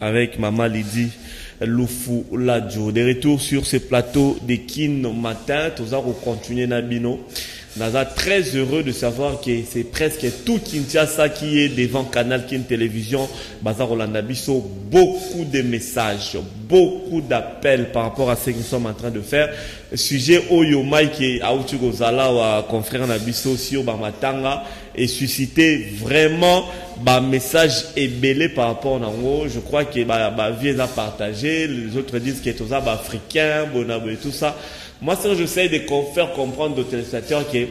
avec Maman Lydie Loufou Ladjo. De retour sur ce plateau de Kin matin, tous allons continuer Nabino. Nous sommes très heureux de savoir que c'est presque tout Kinshasa qui est devant Canal Kin Télévision. Bazar Rolanda Bisso, beaucoup de messages, beaucoup d'appels par rapport à ce que nous sommes en train de faire. Sujet Oyo Mike Aoutu Gozala ou confrère Nabisso sur Bamatanga et suscité vraiment un message ébélé par rapport à nous. Je crois que vie a partagé, les autres disent que tout ça africain, bonabo et tout ça. Moi, j'essaie de faire comprendre aux téléspectateurs que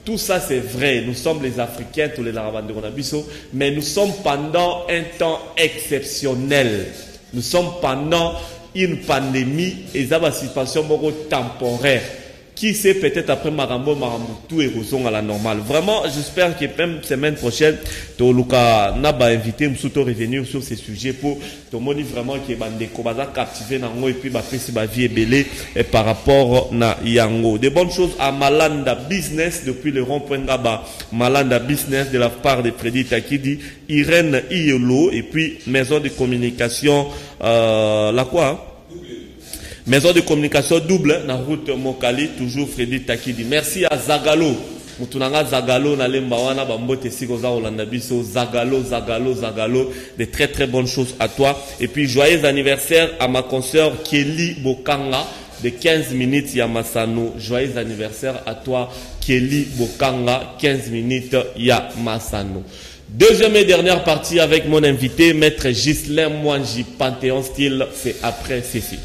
tout ça c'est vrai. Nous sommes les Africains, tous les Larabans de Ronabisso, mais nous sommes pendant un temps exceptionnel. Nous sommes pendant une pandémie et ça va une situation temporaire. Qui sait, peut-être après Marambo, tout est rosé à la normale. Vraiment, j'espère que même semaine prochaine, Toluka n'a pas invité Moussouto revenir sur ces sujets pour te montrer vraiment que Bandeko va captiver Nango et puis passer ma vie est belée par rapport à Yango. Des bonnes choses à Malanda Business depuis le rond-point Gaba. Malanda Business de la part de Freddy Takidi, Irène Iolo et puis maison de communication, la quoi? Maison de communication double, na route Mokali, toujours Freddy Takidi. Merci à Zagalo. Mutunanga Zagalo, na lembawana, bambote sikoza Olanda Bisso, Zagalo. Des très très bonnes choses à toi. Et puis, joyeux anniversaire à ma consoeur Kelly Bokanga, de 15 minutes Yamasano. Joyeux anniversaire à toi, Kelly Bokanga, 15 minutes Yamasano. Deuxième et dernière partie avec mon invité, Maître Ghislain Mwanji, Panthéon Style, c'est après ceci.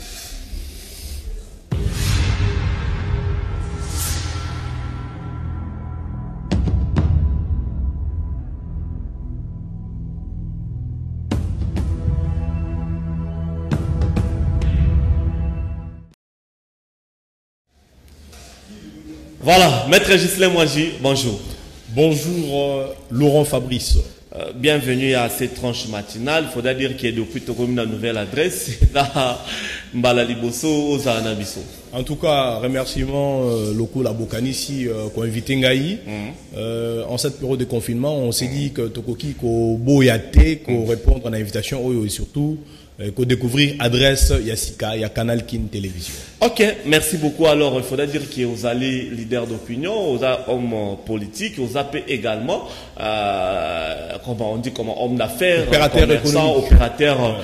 Voilà, Maître Ghislain Mwanji, bonjour. Bonjour Laurent Fabrice. Bienvenue à cette tranche matinale. Il faudra dire qu'il y a depuis une nouvelle adresse. En tout cas, remerciements locaux à Bokanissi qui ont invité Ngaï. En cette période de confinement, on s'est dit que Tokoki ko boyate, ko répondre à l'invitation et surtout qu'on découvrir adresse Yassika, il y a Canal Kin Télévision. Ok, merci beaucoup. Alors, il faudra dire que vous allez leader d'opinion, vous êtes homme politique, vous êtes également, comment on dit, comment homme d'affaires, opérateur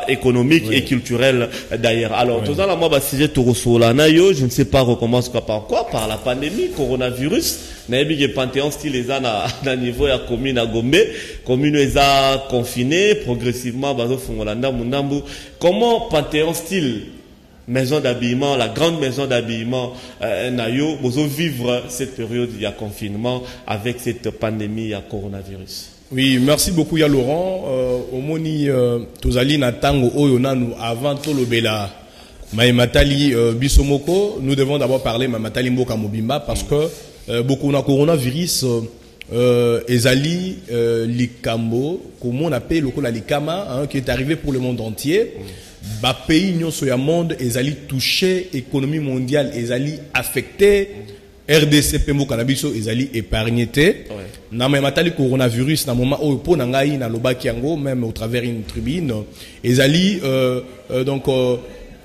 économique et culturel d'ailleurs. Alors, tout ça, là, moi, sujet je ne sais pas recommence par quoi, par la pandémie, coronavirus. Naïbi Panthéon style les na niveau ya commune à Gombe, commune les a confiné progressivement bazo fongolanda mundambu. Comment Panthéon style maison d'habillement, la grande maison d'habillement nayo bozo vivre cette période il y a confinement avec cette pandémie à coronavirus. Oui, merci beaucoup ya Laurent. Omoni tozali na tango oyo nanu avant tolobela Maïmatali Bisomoko, nous devons d'abord parler Maïmatali Mboka Mobimba parce que beaucoup de coronavirus ezali likambo comme on appelle le likama qui est arrivé pour le monde entier. Ba pays nyonso ya monde ezali touché, économie mondiale ezali affecté, RDC pembo cannabis ezali épargné té. Na matali coronavirus na moment oyo po na ngai na lobaki yango même au travers une tribune ezali donc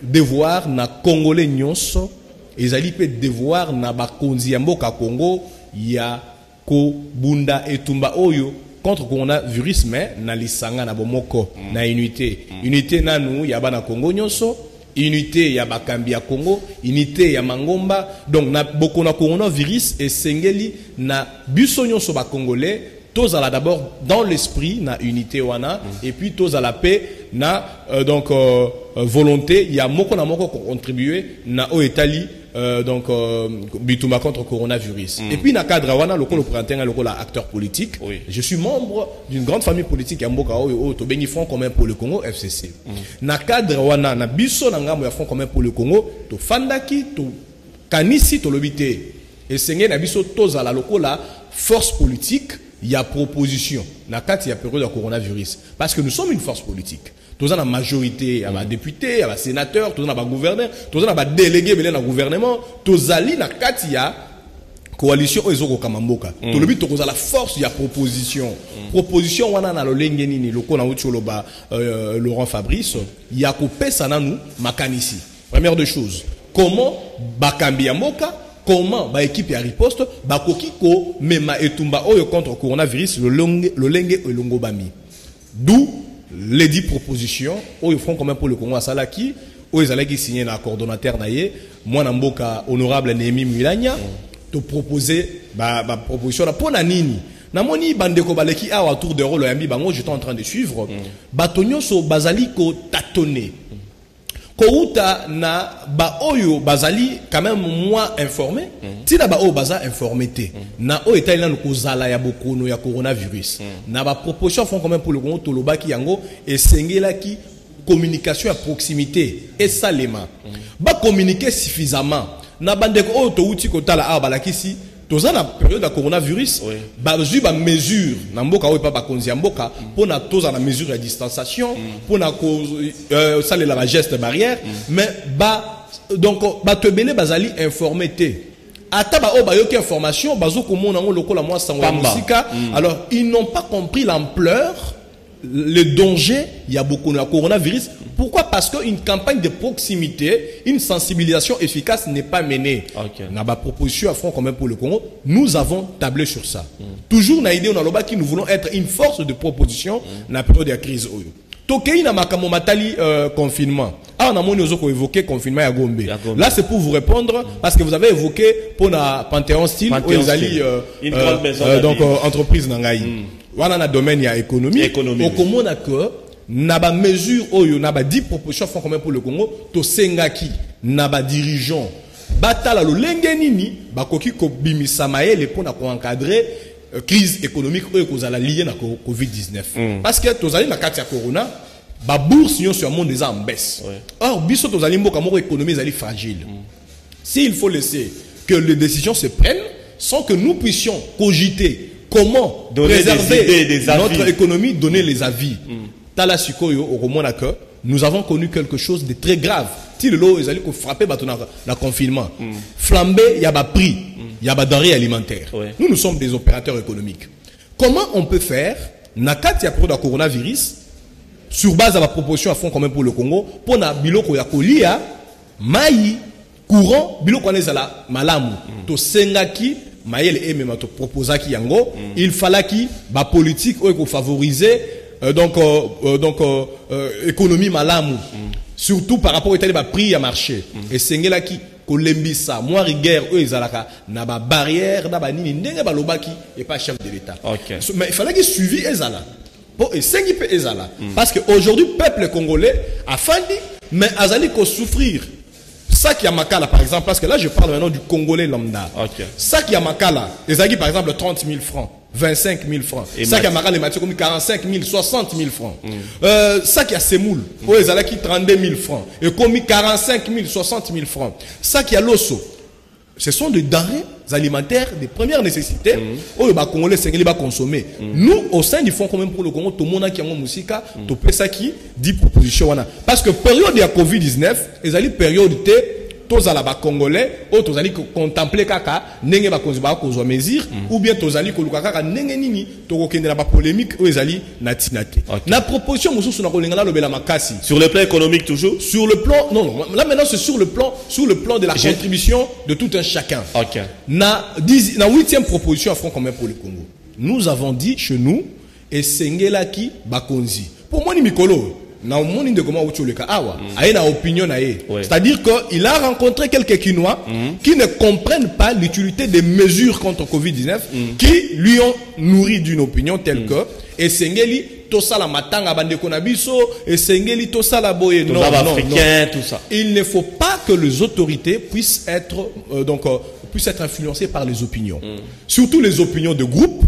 devoir na congolais nyonso ezali pe devoir na bakonzi ya mboka Congo ya ko bunda etumba oyo contre coronavirus mais na lisanga na bomoko na unité nanu ya bana Congo nyonso, unité ya bakambi ya Congo, unité ya Mangomba. Donc na boko na coronavirus et sengeli na biso nyonso ba congolais tous à la d'abord dans l'esprit na unité wana et puis tous à la paix na donc volonté il y a moko na moko contribuer na o etali donc bituma contre coronavirus. Et puis na cadre wana lokolo prantenga lokolo acteur politique. Je suis membre d'une grande famille politique ya mboka oyo to bengi Front commun pour le Congo FCC. Na cadre wana na biso na ngambo ya Front commun pour le Congo to fandaki to kanisi to lobité et sengé na biso toza la lokola force politique. Il y a proposition na kati ya période de coronavirus parce que nous sommes une force politique. Tous la majorité, il y a des députés, il y a des sénateurs, tous les gouverneurs, tous les délégués dans le gouvernement, tous les na kati ya coalition ezoko kamamboka to le but to la force il y a proposition proposition wana na lolenge nini loko na ucholoba Laurent Fabrice il y a coupé ça na nous makanisi première des choses comment bakambi ya mboka comment ba équipe ya riposte ba kokiko mema etumba oyo contre coronavirus lolenge elongo bami d'où les 10 propositions oyo front commun pour le Congo asalaki oyo ezalaki signé na coordonnateur na ye mwana mboka honorable Némi Milania te proposer ba proposition la pona nini na moni bandeko baleki a autour de rôle yambi bango j'étais en train de suivre batonyo so bazali ko tâtonner Kouta na ba oyo bazali quand même moins informé ti na ba oyo baza informé na o eta ina ko zala ya bokono ya coronavirus na ba proposition font quand même pour le Congo tolobaki yango et sengelaki communication à proximité et salema ba communiquer suffisamment na bandeko oyo to uti ko tala a balakisi toza na période de coronavirus bazui ba mesure na mboka oyo pa ba konzi ya mboka pona toza na mesure de distanciation pona ko salela ba geste barrière mais ba donc ba tebele bazali informé te ata ba o ba yoki information bazo komona ngo lokola moi sango ya musika alors ils n'ont pas compris l'ampleur le danger il y a beaucoup de coronavirus. Pourquoi? Parce qu'une campagne de proximité, une sensibilisation efficace n'est pas menée. N'a pas proposition à front commun pour le Congo. Nous avons tablé sur ça. Toujours na idée on a loba qui nous voulons être une force de proposition na période de crise oyo. Tokei na makamo matali confinement. Ah on a moni ozoko évoquer confinement ya Gombe. Là c'est pour vous répondre parce que vous avez évoqué pour na Panthéon Style une grande maison donc entreprise nangai. Wana na domaine ya économie. Au komona que naba mesure oyo naba 10 propositions font commun pour le Congo to sengaki naba dirigeant batala lo lenge nini bakoki ko bimisa maele pona ko encadrer crise économique oyo kozala liée na Covid-19 parce que tozali na kati ya corona ba bourse nyo sur monde déjà en baisse. Or biso tozali mboka moko économie ezali fragile. S'il faut laisser que les décisions se prennent sans que nous puissions cogiter comment préserver notre économie, donner les avis. Tala sikoyo au Romona que nous avons connu quelque chose de très grave. Si le lot est allé frapper le confinement, flambé, il y a pas prix, il y a pas denrées alimentaires. Nous sommes des opérateurs économiques. Comment on peut faire nakati ya produit coronavirus sur base de la proposition à fond commun pour le Congo pour na biloko ya kolia mai courant biloko nezala malamu to sengaki Maël et même proposa qui yango il fallait qui ba politique ou favoriser économie malamu surtout par rapport au prix à marché et sengela qui kolembisa moi rigueur eux ezalaka na ba barrière na ba nini ndenge ba lobaki et pas chef de l'état mais il fallait qu'il suivi ezala pour et sengi pe ezala parce que aujourd'hui peuple congolais a fandi mais azali ko souffrir. Ça qui a Makala par exemple, parce que là je parle maintenant du Congolais lambda. Ça qui a Makala, les aguis par exemple 30 000 francs, 25 000 francs. Ça qui a Makala les matières comme 45 000, 60 000 francs. Ça qui a Semoul, les alaki 32 000 francs. Et comme 45 000, 60 000 francs. Ça qui a Losso, ce sont des denrées alimentaires de première nécessité. Les Congolais va consommer. Nous au sein du Fonds commun pour le Congo, tout le monde qui a mon musique, tout peut ça qui dit proposition. Parce que période de la Covid-19, les alliés période tous à la Congolais, tous allés contempler kaka, n'engé ba konziba kozwa mesure, ou bien tous allés koluka kaka n'engé nini, to kokende la polémique ou les alliés natinate. La proposition mususu na kolengala lobela makasi. Sur le plan économique toujours. Sur le plan, non, là maintenant c'est sur le plan de la contribution de tout un chacun. Na 8e proposition à front commun pour le Congo. Nous avons dit chez nous et sengela ki bakonzi. Pour moi ni mikolo. C'est-à-dire qu'il a rencontré quelques Quinois qui ne comprennent pas l'utilité des mesures contre Covid-19 qui lui ont nourri d'une opinion telle que et Sengeli tosala matanga bandeko na biso et Sengeli tosala boye non, tout ça. Il ne faut pas que les autorités puissent être influencées par les opinions. Surtout les opinions de groupe,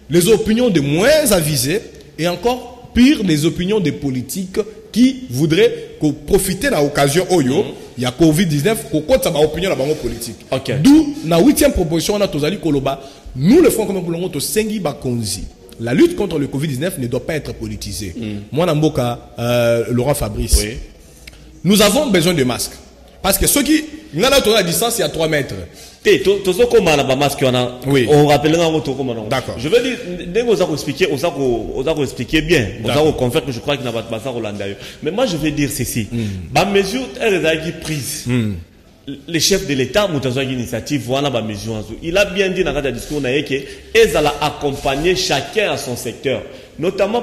les opinions des moins avisés et encore pire les opinions des politiques qui voudraient profiter de l'occasion oyo il y a Covid-19 pour compte sa opinion la bango politique. D'où la 8e proposition on a tozali koloba nous le Front commun pour le Congo to sengi bakonzi. La lutte contre le Covid-19 ne doit pas être politisée. Moi Namboka Laurent Fabrice. Nous avons besoin de masques. Parce que ceux qui n'ont pas la distance, il y a 3 mètres. Oui. On rappelle D'accord. Je veux dire, dès que vous expliquer, vous expliquer bien. Vous avez confirmé que je crois qu'il n'a pas de passage hollandais. Mais moi, je vais dire ceci. Ma mesure, elle est prise. Les chefs de l'État ont une initiative, voilà ma mesure. Il a bien dit dans le discours qu'ils allaient accompagner chacun à son secteur. Notamment,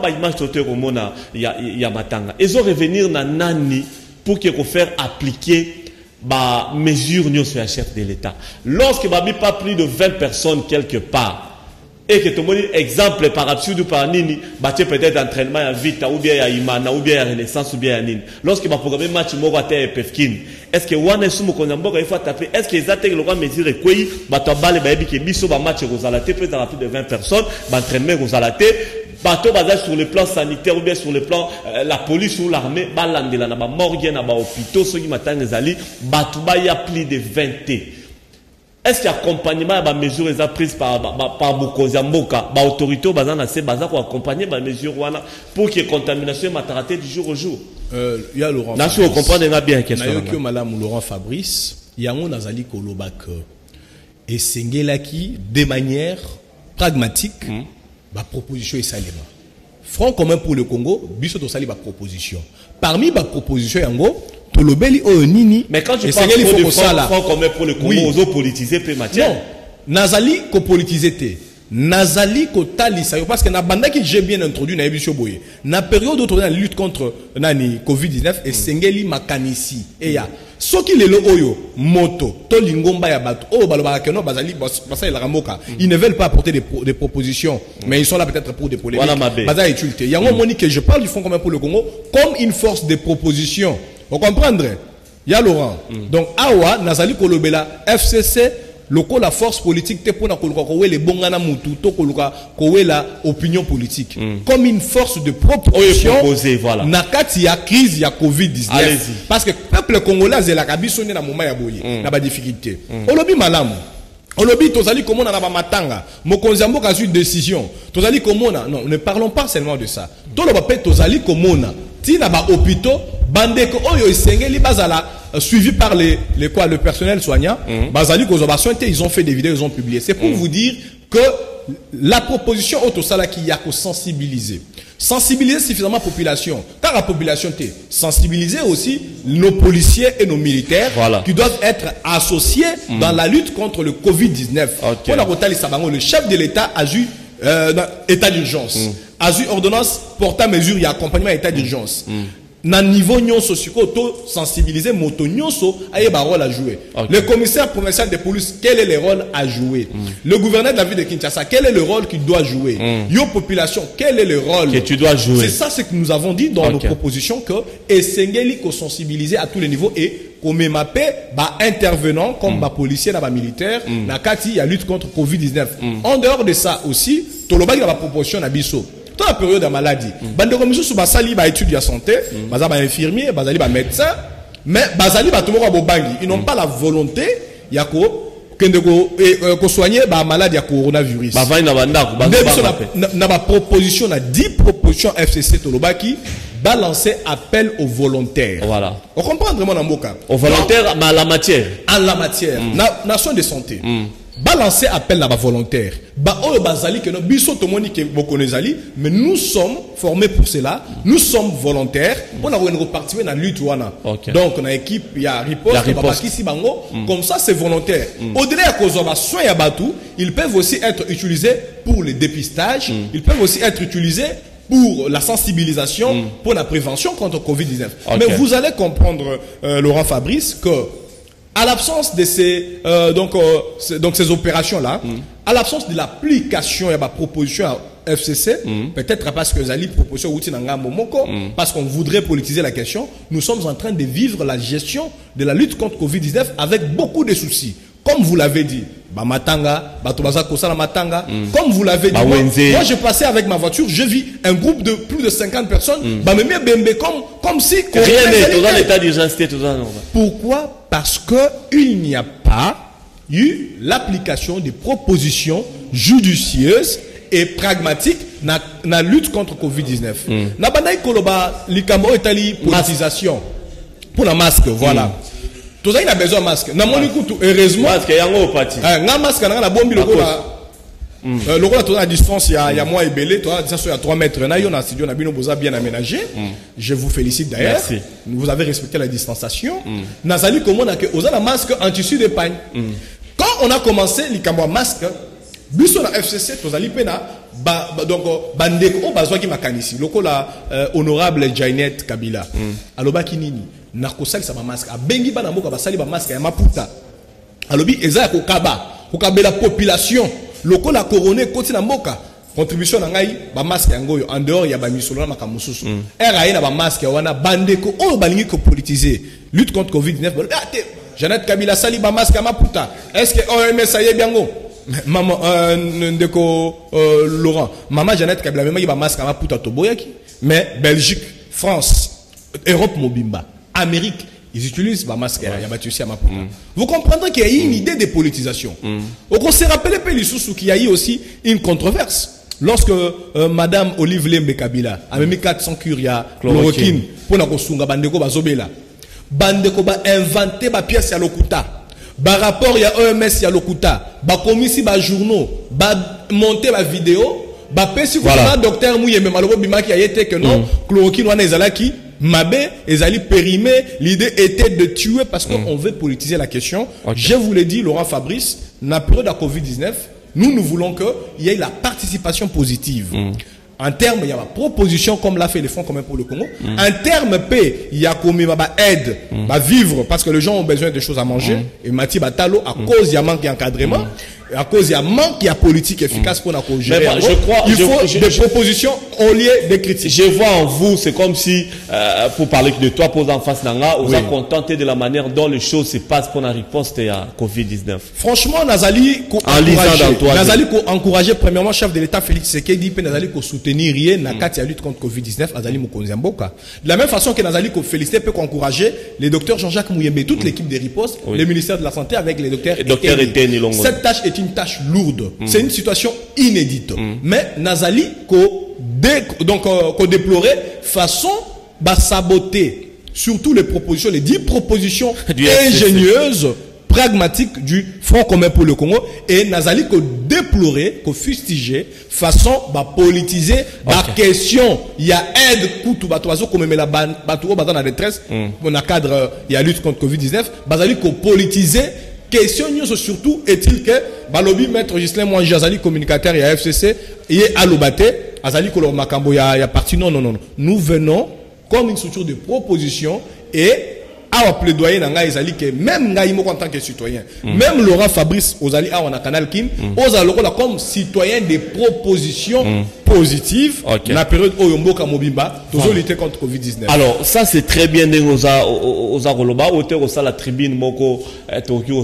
il y a Matanga. Ils ont revenir dans Nani pour qu'il faut faire appliquer bah mesure sur un chef de l'État. Lorsque bah pas plus de 20 personnes quelque part et que tout le monde exemple par absurde ou par nini bah peut-être entraînement à Vita ou bien à Imana ou bien à Renaissance ou bien à Nini. Lorsque bah programmer match moko à Pefkin, est-ce que wana sumo konamboka il faut taper, est-ce que ils le droit mesure et quoi bah to balle bah que biso bah match rozalate peut être plus de 20 personnes bah entraînement rozalate bateau basé sur le plan sanitaire ou bien sur le plan la police ou l'armée balandela na ba morgue na ba hôpitaux ceux qui matin ezali bato ba ya plus de 20. Est-ce qu'il y a accompagnement ba mesures les prises par Bokozi Mboka ba autorité bazana c'est baza ko accompagner ba mesures wana pour que contamination mataraté du jour au jour. Il y a Laurent. Là on comprend bien question. Na yo madame Laurent Fabrice yango nazali ko lobak et sengelaki de manière pragmatique. Ma proposition est saléma. Front commun pour le Congo, biso to sali ba proposition. Parmi ma proposition yango, to lobeli o nini. Mais quand je parle de front commun pour le Congo, ozo politiser pe matière. Non, nazali ko politiser te. Nazali ko talisa parce que na banda qui j'ai bien introduit na ebisho boye. Na période où on a lutte contre nani COVID-19 et sengeli makanisi et ya soki lelo oyo moto to lingomba ya bato oh baloba keno bazali basa la ramoka ils ne veulent pas apporter des propositions mais ils sont là peut-être pour des polémiques baza étulte yango moni que je parle du Front commun pour le Congo comme une force de proposition vous comprendre ya Laurent donc awa nazali kolobela FCC loko la force politique te pona koluka kowe les bongana mutu to koluka kowe la opinion politique comme une force de proposition voilà nakati ya crise ya COVID-19 parce que peuple congolais zela kabiso na moment ya boye na ba difficulté olobi malamu olobi tozali komona na ba matanga mokonzi mboka a eu décision tozali komona non ne parlons pas seulement de ça to lo ba pe tozali komona tina ba hôpitaux bandeko oyo isengeli bazala suivi par le personnel soignant bazali kozobation ils ont fait des vidéos ils ont publié c'est pour vous dire que la proposition autosala qui y a que sensibiliser suffisamment la population car la population sensibiliser aussi nos policiers et nos militaires qui doivent être associés dans la lutte contre le Covid-19 pour la rotali sabango le chef de l'État a eu état d'urgence a eu ordonnance portant mesure et accompagnement à état d'urgence na niveau nyonso siko to sensibiliser moto nyonso aye ba rôle à jouer le commissaire provincial de police quel est le rôle à jouer le gouverneur de la ville de Kinshasa quel est le rôle qu'il doit jouer yo population quel est le rôle que tu dois jouer c'est ça ce que nous avons dit dans nos propositions que essengeli ko sensibiliser à tous les niveaux et qu'on me mappe ba intervenant comme ba policier na ba militaire na kati ya lutte contre Covid-19 en dehors de ça aussi tolobaki na ba proposition na biso dans la période de maladie, bande comme sous basali ba études de santé, basali ba infirmier, basali ba médecin, mais basali ba tomoko bobangi, ils n'ont pas la volonté yako que soigner ba maladie à coronavirus. Ba va na banda na ba proposition na 10 propositions FCC tolobaki balancer appel aux volontaires. Voilà. On comprend vraiment dans Moka. Aux volontaires mais à la matière. En la matière, nation de santé. Balancer appel à ma volontaire. Ba oyo bazali que no biso tomoni ke bokonezali, mais nous sommes formés pour cela. Nous sommes volontaires pour na participer dans la lutte wana. Donc na équipe il y a riposte ici bango comme ça c'est volontaire. Au-delà de kozoba soin ya batu, ils peuvent aussi être utilisés pour le dépistage, ils peuvent aussi être utilisés pour la sensibilisation, pour la prévention contre Covid-19. Mais vous allez comprendre Laurent Fabrice que à l'absence de ces ces opérations là, à l'absence de l'application et ma proposition à FCC, peut-être parce que Zali proposition outil nanga momoko, parce qu'on voudrait politiser la question, nous sommes en train de vivre la gestion de la lutte contre Covid-19 avec beaucoup de soucis. Comme vous l'avez dit, Matanga, Matanga, comme vous l'avez dit, moi je passais avec ma voiture, je vis un groupe de plus de 50 personnes, comme si... Rien n'est dans l'état d'urgence. Pourquoi? Parce qu'il n'y a pas eu l'application des propositions judicieuses et pragmatiques dans la lutte contre Covid-19. N'a pas koloba likambo etali politisation pour la masque, voilà. Tout ça, il a besoin de masque. N'a moni kutu, heureusement. Masque, il y a un parti. N'a masque, n'a la bombe, le là, tu as la distance, il y a moi et Belé, tu as la distance, il y a 3 mètres. Là, il y a un studio, on a bien aménagé. Je vous félicite d'ailleurs. Merci. Vous avez respecté la distanciation. Nazali, comment on a que, on a un masque en tissu de pagne. Quand on a commencé, les caméras masque, Biso na FCC, tozali pena, donc, bandeko, bazwa ki makanisi. Loko la, honorable Jainet Kabila. Aloba kinini, nakosali sa ba masque. A bengi ba na moka basali ba masque ya maputa. Alobi, eza ya kokabe la population. Loko la couronne, koti na moka. Contribution na ngai, ba masque ya ngoyo. En dehors, ya ba misolo na makamususu. RAE na ba masque ya wana, bandeko, o balingi ko politiser. Lutte contre Covid-19. Jainet Kabila sali ba masque ya maputa. Est-ce que OMS a yé biango? Maman, Laurent, maman Jeannette Kabila, même il va masque à ma puta toboyaki. Mais Belgique, France, Europe Mobimba, Amérique, ils utilisent ma masque à ma puta. Vous comprendrez qu'il y a eu une idée de politisation. On s'est rappelé qu'il y a eu aussi une controverse. Lorsque Madame Olive Lembe Kabila a mis 400 curia chloroquine pour la kosunga bandeko bazobela. Bandeko ba inventé ba pièce à l'okuta. Ba rapport ya OMS ya lokuta, ba komisi ba journaux, ba monter ba vidéo, ba pesi voilà. Docteur Mouye même alors bimaki a été que non, chloroquine wana ezalaki mabe, ezali périmé, l'idée était de tuer parce qu'on veut politiser la question. Okay. Je vous l'ai dit, Laurent Fabrice, na période de la Covid-19, nous voulons qu'il y ait la participation positive. En termes, il y a ma proposition comme l'a fait les Fonds communs pour le Congo. En termes P, il y a comme aide, vivre parce que les gens ont besoin de choses à manger. Et Mati Batalo, à cause il y a manque d'encadrement, à cause il y a manque, il y a politique efficace pour la gérer. Il faut des propositions au lieu des critiques. Je vois en vous, c'est comme si, pour parler de toi, posant en face d'Anga, vous êtes contenté de la manière dont les choses se passent pour la riposte à Covid-19. Franchement, Nazali, encourager premièrement chef de l'État Félix Tshisekedi, puis Nazali ko soutenir rien na kati ya lutte contre Covid-19, Nazali Mokonzi Mboka. De la même façon que Nazali ko féliciter peut encourager les docteurs Jean-Jacques Mouyembe, toute l'équipe des ripostes, le ministère de la Santé avec les docteurs Eteni. Cette tâche est une tâche lourde. C'est une situation inédite. Mais Nazali ko déplorer façon ba saboter surtout les propositions, les 10 propositions ingénieuses, pragmatiques du Front commun pour le Congo et Nazali ko déplorer, ko fustiger façon ba politiser la question. Il y a aide koutou batoazo comme la bateau dans la détresse on a cadre il y a lutte contre Covid-19 bazali ko politiser question surtout est-il que balobi maître Gislain moi Jazali communicateur il y a FCC et alobate azali ko makambo ya parti non nous venons comme une structure de proposition et à plaidoyer dans Ezali que même Ngaïmo en tant que citoyen, même Laurent Fabrice Ozali a on a Canal Kin, Ozali comme citoyen des propositions positives dans la période Oyombo Kamobimba, toujours lutter contre Covid-19. Alors ça c'est très bien dans Oza Roloba, auteur au la tribune Moko Tokyo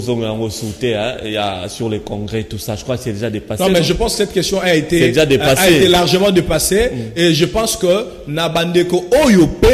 sauté il y a sur les congrès tout ça, je crois que c'est déjà dépassé. Non mais je pense que cette question a été largement dépassée et je pense que Nabandeko Oyope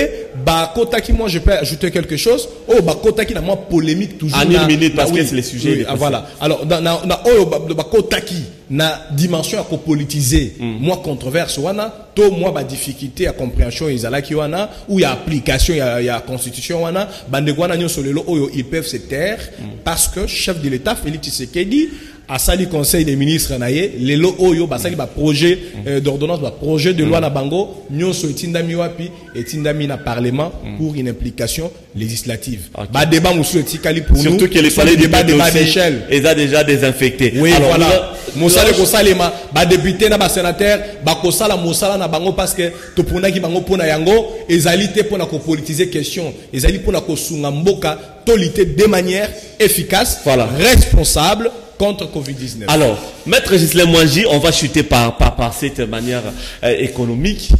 bah Kotaki moi je peux ajouter quelque chose. Oh bah Kotaki na moi polémique toujours. En une minute parce que c'est le sujet. Voilà. Alors na Kotaki na dimension à politiser. Moi controverse wana to moi ba difficulté à compréhension izalaki wana ou il y a application il y a constitution wana bandeko wana nyoso lelo oyo ils peuvent se taire parce que chef de l'État Félix Tshisekedi à sali conseil des ministres naie lelo oyo basali ba projet d'ordonnance ba projet de loi na bango nyoso etindami wapi etindami na parlement pour une implication législative. Ba débat musu etikali pour nous surtout que les palais débat d'échelle ils a déjà désinfecté. Oui alors, voilà mosala ko salema ba député na ba sénateur ba ko sala mosala na bango parce que to pona ki bango pona yango ezali te pona ko politiser question ezali pona ko sunga mboka tolité de manière efficace responsable contre Covid-19. Alors, Maître Gislain Mwangi, on va chuter par cette manière économique.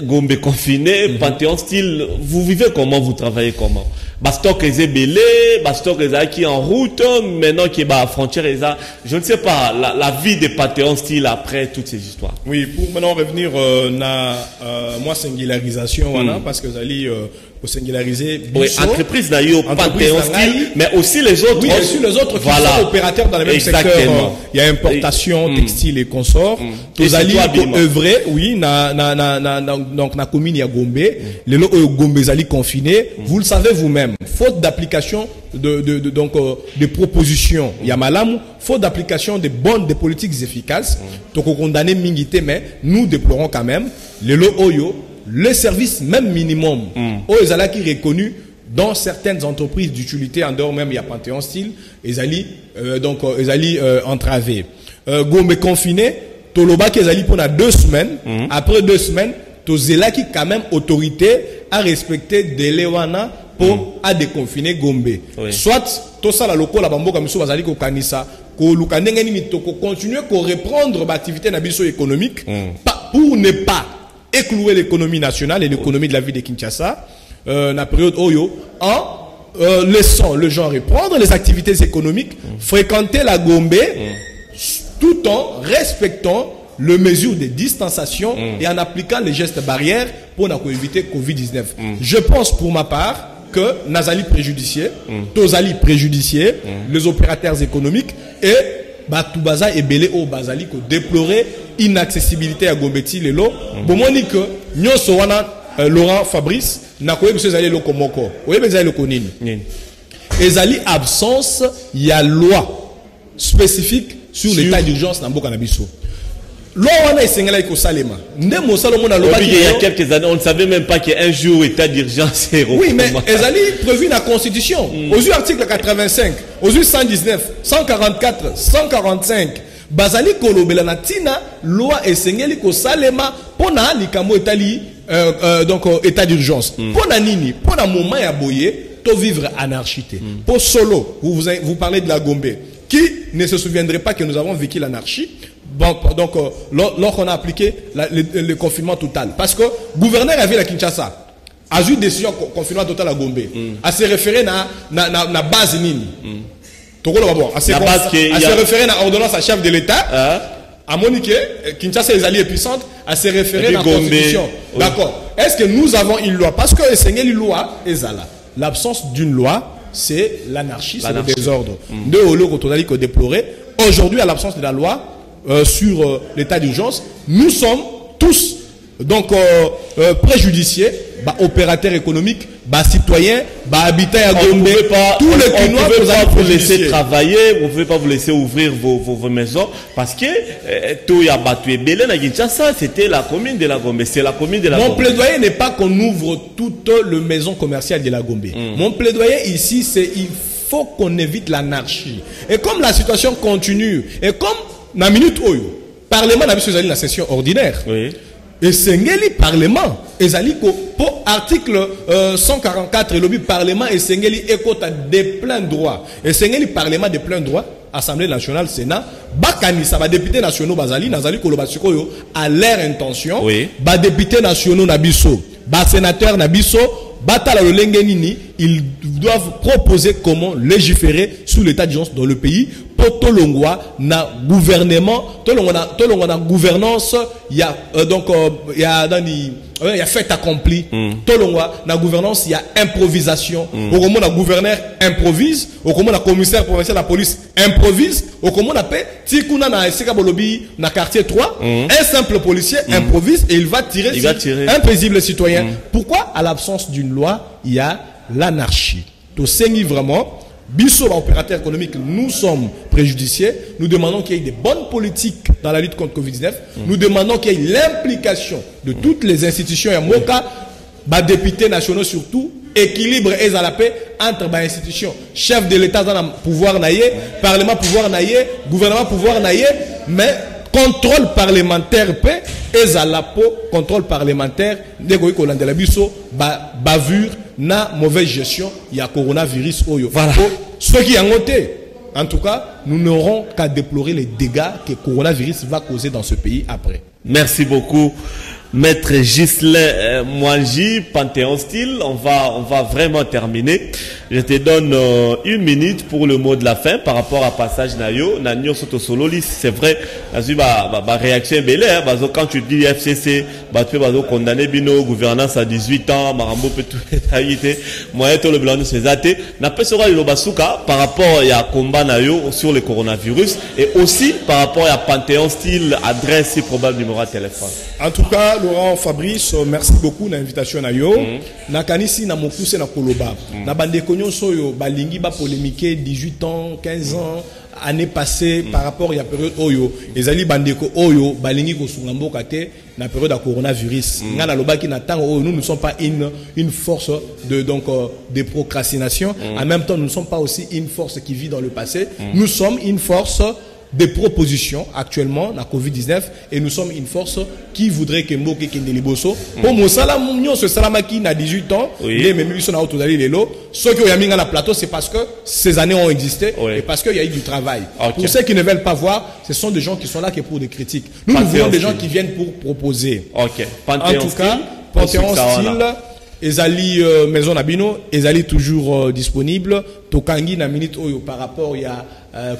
Gombe confiné, Panthéon style, vous vivez comment, vous travaillez comment? Bastok est belé, Bastok est qui en route, maintenant qui est à la frontière, je ne sais pas, la vie de Panthéon style après toutes ces histoires. Oui, pour maintenant revenir moi singularisation, voilà, parce que Zali pour singulariser. Oui, entreprise d'ailleurs, Panthéon style, mais aussi les autres. Oui, aussi les autres qui sont opérateurs dans le même secteur. Il y a importation, textile et consorts. Tous Zali œuvrer, oui, donc na commune ya Gombe, les lots Gombe zali confiné, vous le savez vous-même, faute d'application donc des propositions ya malamu, faute d'application des politiques efficaces, donc on condamne mingité, mais nous déplorons quand même les lots oyo, le service même minimum, oyo qui reconnu dans certaines entreprises d'utilité en dehors même il y a Panthéon Style, ils entravés. Gombe confiné, Toloba qui est pendant 2 semaines, après 2 semaines, Tozela qui quand même autorité à respecter délai wana pour à déconfiner Gombe. Oui. Soit tout ça la loco la bambo comme ça bazali ko kanisa ko lukandenge ni mitoko continuer ko reprendre l'activité na biso économique pour ne pas éclouer l'économie nationale et l'économie de la ville de Kinshasa na période oyo en laissant le genre reprendre les activités économiques, fréquenter la Gombe tout en respectant les mesures de distanciation et en appliquant les gestes barrières pour éviter Covid-19. Je pense pour ma part que Nazali préjudicié, Tozali préjudicié, les opérateurs économiques et Batoubaza et Belé au Bazali ko déplorer inaccessibilité à Gombeti lelo. Bon moi dit que nyoso wana Laurent Fabrice n'a koye monsieur Zali lokomoko. Oye bezali lokonini. Ezali absence il y a loi spécifique sur l'état d'urgence dans Mboka na biso. Il y a quelques années, on ne savait même pas qu'il y a un jour état d'urgence. Oui, mais Ezali prévu dans la Constitution. Aux articles 85, aux 119, 144, 145, Bazali Kolobela Natina, loi et Sengeli Kosalema, Pona Likamo Etali, donc état d'urgence. Pona Nini, Pona Moment ya Boye, to vivre anarchité. Pour solo, vous parlez de la Gombe. Qui ne se souviendrait pas que nous avons vécu l'anarchie? Bon, donc, lorsqu'on a appliqué le confinement total. Parce que le gouverneur avait la Kinshasa, a eu une décision de confinement total à Gombe. À se référer à la base Nini. À se référer à l'ordonnance à chef de l'État. À Monique, Kinshasa est alliée puissante, à se référer à la Constitution. D'accord. Est-ce que nous avons une loi? Parce que c'est une loi, l'absence d'une loi, c'est l'anarchie, c'est le désordre. De Olo Kotonali ko déploré. Aujourd'hui, à l'absence de la loi sur l'état d'urgence, nous sommes tous donc préjudiciés, opérateurs économiques, citoyens, habitants à Gombe, tous les Kinois vous allez vous laisser travailler, vous ne pouvez pas vous laisser ouvrir vos maisons parce que tout y a battu Belé na Kinshasa, c'était la commune de la Gombe, c'est la commune de la Gombe. Mon plaidoyer n'est pas qu'on ouvre toutes les maisons commerciales de la Gombe. Mon plaidoyer ici, c'est il faut qu'on évite l'anarchie. Et comme la situation continue, et comme na minute oyo, parlement n'a pas la session ordinaire. Oui. Et c'est le parlement. Et pour article 144, le parlement et c'est de plein droit. Et c'est le parlement de plein droit, Assemblée nationale, Sénat, Bakani, ça va député nationaux Bazali, Nazali Kolobasiko, à leur intention, oui. Député nationaux Nabiso, sénateur Nabiso, Batala le Lengenini, ils doivent proposer comment légiférer sous l'état d'urgence dans le pays. Pour Tolongwa, na gouvernement, Tolongwa na gouvernance, il y a donc il y a fait accompli. Tolongwa na gouvernance, il y a improvisation. Au moment la gouverneur improvise, au moment la commissaire provincial de la police improvise, au moment la paix, Tikuna na Eseka Bolobi na quartier 3, un simple policier improvise et il va tirer sur un paisible citoyen. Pourquoi à l'absence d'une loi, il y a l'anarchie? To sengi vraiment Bissot, opérateur économique, nous sommes préjudiciés. Nous demandons qu'il y ait des bonnes politiques dans la lutte contre Covid-19. Nous demandons qu'il y ait l'implication de toutes les institutions et Moka, députés nationaux surtout, équilibre et à la paix entre les institutions. Chef de l'État dans le pouvoir naïe, Parlement pouvoir naïe, gouvernement pouvoir naïe, mais contrôle parlementaire paix et à la peau, contrôle parlementaire, de la Bissot, bavure, na mauvaise gestion, il y a coronavirus. Voilà. Ceux qui ont noté, en tout cas, nous n'aurons qu'à déplorer les dégâts que le coronavirus va causer dans ce pays après. Merci beaucoup, Maître Ghislain Mwangi, Panthéon Style. On va vraiment terminer. Je te donne 1 minute pour le mot de la fin par rapport à Passage Nayo. Nanyo Soto Sololis, c'est vrai, réaction belé, quand tu dis FCC, tu peux condamner Bino, gouvernance à 18 ans, Marambo peut tout être, moyen tout le blanc de ces athées, n'a pas sera le Basuka par rapport à combat nayo sur le coronavirus et aussi par rapport à Panthéon style adresse et probable numéro de téléphone. En tout cas, Laurent Fabrice, merci beaucoup de l'invitation nayo. Nakanisi na mokuse na koloba. Na bande konyo soyo balingi ba polémiquer 18 ans, 15 ans. Année passée par rapport à la période Oyo, les alliés bandeko Oyo, balingi ko sungambo kate na période de coronavirus. Ngana loba ki natang Oyo, nous ne sommes pas une force de procrastination. En même temps, nous ne sommes pas aussi une force qui vit dans le passé. Nous sommes une force de propositions actuellement na Covid-19 et nous sommes une force qui voudrait que Mboke Kendeliboso pour mon salam ce salamaki na 18 ans les mêmes sont na autodali lelo ceux qui ont mis à la plateau c'est parce que ces années ont existé et parce qu'il y a eu du travail. Pour ceux qui ne veulent pas voir, ce sont des gens qui sont là que pour des critiques. Nous voulons des gens qui viennent pour proposer. En tout cas, Panthéon style Ezali Maison Nabino, Ezali toujours disponible. Tokangi na minute oyo par rapport il y a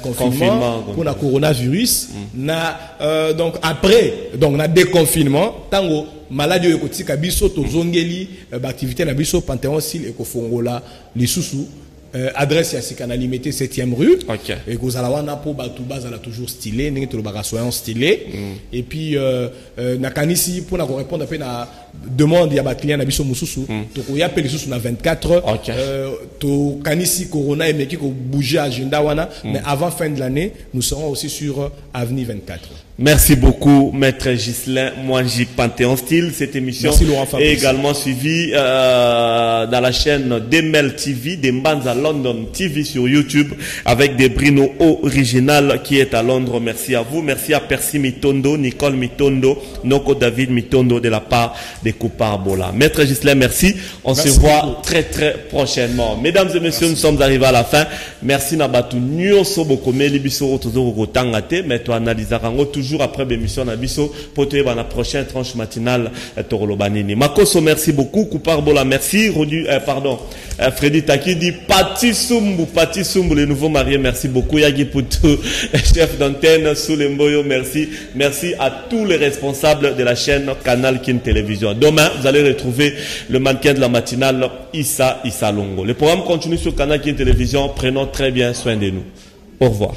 confinement pour la coronavirus. Donc après na déconfinement, tango maladie yokotika biso tozongeli activité na biso Panthéon style ekofongola lisusu. Adresse à Sikana limité 7e rue. Et Gozalawana pour Batouba a toujours stylé, n'est que le soyons stylé. Et puis Nakanisi pour répondre à peine à demande il y a client Nabiso Mususu. Donc il y a appelé sous na 24. To Kanisi Corona et Meki ko bouger agenda wana. Mais avant fin de l'année, nous serons aussi sur Avenue 24. Merci beaucoup, Maître Ghislain Mwangi Panthéon Style. Cette émission est également suivie dans la chaîne Demel TV, Dembanza London TV sur YouTube avec des Brino original qui est à Londres. Merci à vous. Merci à Percy Mitondo, Nicole Mitondo, Noko David Mitondo de la part des Coupar Bola. Maître Ghislain, merci. On se voit très prochainement. Mesdames et messieurs, nous sommes arrivés à la fin. Merci Nabatu Nyoso Bokome Libiso Tozoro Tangate, mais tu analyses toujours après l'émission Nabiso pour te la prochaine tranche matinale Torolobanini. Makoso, merci beaucoup. Coupar Bola, merci. Freddy Taki dit Pati Sumbu, le nouveau marié, merci beaucoup. Yagi Poutou, chef d'antenne, Soulemboyo, merci. Merci à tous les responsables de la chaîne Canal Kin Télévision. Demain, vous allez retrouver le mannequin de la matinale Issa Longo. Le programme continue sur Canal Kin Télévision. Prenons très bien soin de nous. Au revoir.